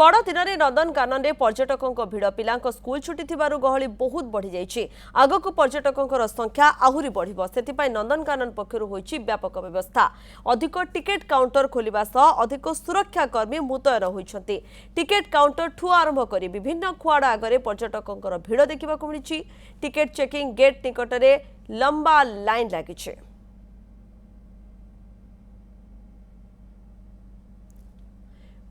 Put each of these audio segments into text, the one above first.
बड़ दिन में नंदनकानन में पर्यटकों भिड़ पिला स्कूल छुट्टी थिबारु गहली बहुत बढ़ी जाइए। आगक पर्यटकों संख्या आहुरी बढ़ से नंदनकानन पक्षर होइछि व्यापक व्यवस्था। अधिक टिकेट काउंटर खोलिबा सह अधिक सुरक्षाकर्मी मुतयन होइछन्ति। टिकेट काउंटर ठू आरंभ कर विभिन्न खुआड़ आगे पर्यटकों भिड़ देखा मिली। टिकेट चेकिंग गेट निकट में लंबा लाइन लगी।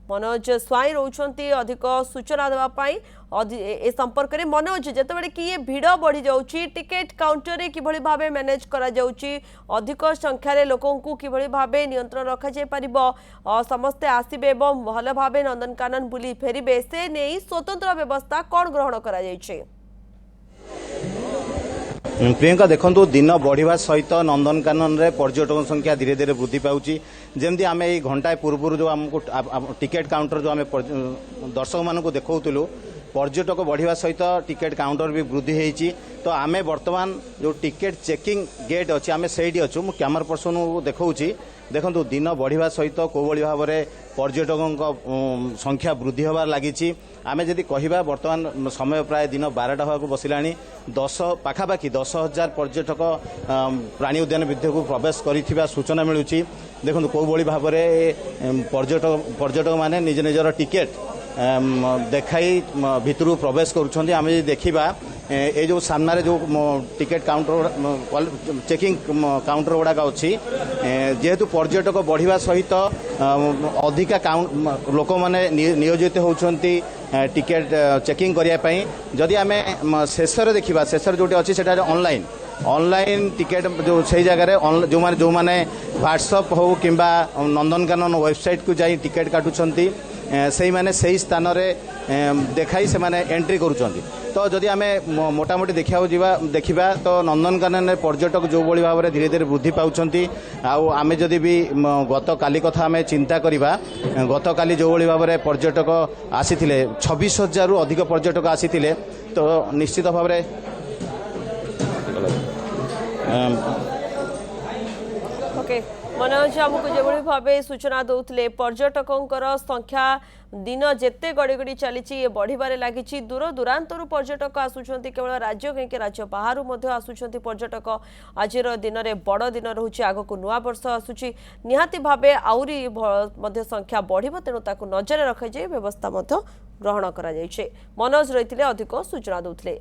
मनोज स्वाई रोचंती अधिक सूचना देवाई ए संपर्क में। मनोज जितेबाला कि ये भिड़ बढ़ी जाऊँगी टिकेट काउंटर किभली भावे मैनेज करा जाउची, अधिक संख्यार लोकों को किभली भावे नियंत्रण रखा जाय परिबो, समस्ते आसिबे एवं भल भावे नंदनकानन बुली फेरिबे से नहीं स्वतंत्र व्यवस्था कौन ग्रहण करा जायछि? प्रियंका देखो दिन बढ़िया सहित नंदनकानन रे पर्यटकों संख्या धीरे धीरे वृद्धि पाउची। जमती आम ये घंटाए पूर्व जो आमको टिकेट काउंटर जो आम दर्शक मान देखौलु पर्यटक बढ़िया सहित टिकेट काउंटर भी वृद्धि होती। तो आम बर्तमान जो टिकेट चेकिंग गेट अच्छी आम से अच्छु मु कैमरा पर्सन देखा देखो दिन बढ़िया सहित कोभली भाव में पर्यटकों संख्या वृद्धि होबार लगी। आम जदि कहवा बर्तमान समय प्राय दिन 12टा होगा बसला 10 पाखापाखि 10,000 पर्यटक प्राणी उद्यान भितर को प्रवेश कर सूचना मिलूँ। देखो कोभली भाव में पर्यटक माने निज निजर टिकेट देखाई भितर प्रवेश करुँच। आम देखा ये जो सामने जो टिकेट काउंटर चेकिंग काउंटर गुड़ाक अच्छी जेहेतु पर्यटक बढ़िया सहित अधिका लोक मैंने नियोजित होती टिकेट चेकिंग करने। जदि आम शेष देखा शेष जो अच्छी से ऑनलाइन टिकेट जो से जगह जो मैंने व्हाट्सएप हो कि नंदनकानन वेबसाइट को जाई टिकेट काटुंट से मैंने से स्थान देखाई से माने एंट्री करुँच। तो जदि आम मोटामोटी देखा तो नंदनकानन पर्यटक जो भाई भाव में धीरे धीरे वृद्धि पाँच। आम जदि भी गत काली कथा आम चिंता करवा गत काली जो भाई भाव में पर्यटक आसी 26,000 रु अधिक पर्यटक आसी तो निश्चित भाव में मनोज आमको जो भाव सूचना दौले पर्यटकों संख्या दिन जेते गड़ी गड़ी चली बढ़िबारे लगी। दूर दूरांतर पर्यटक आसुंच केवल राज्य कहीं राज्य बाहर आसुंच पर्यटक। आज दिन में बड़ दिन रोचे आगक नुआ वर्ष आसूची निहाती भाव आउरी संख्या बढ़ तेणु ताकू नजर रखाई व्यवस्था ग्रहण करा। मनोज रही अधिक सूचना दौले।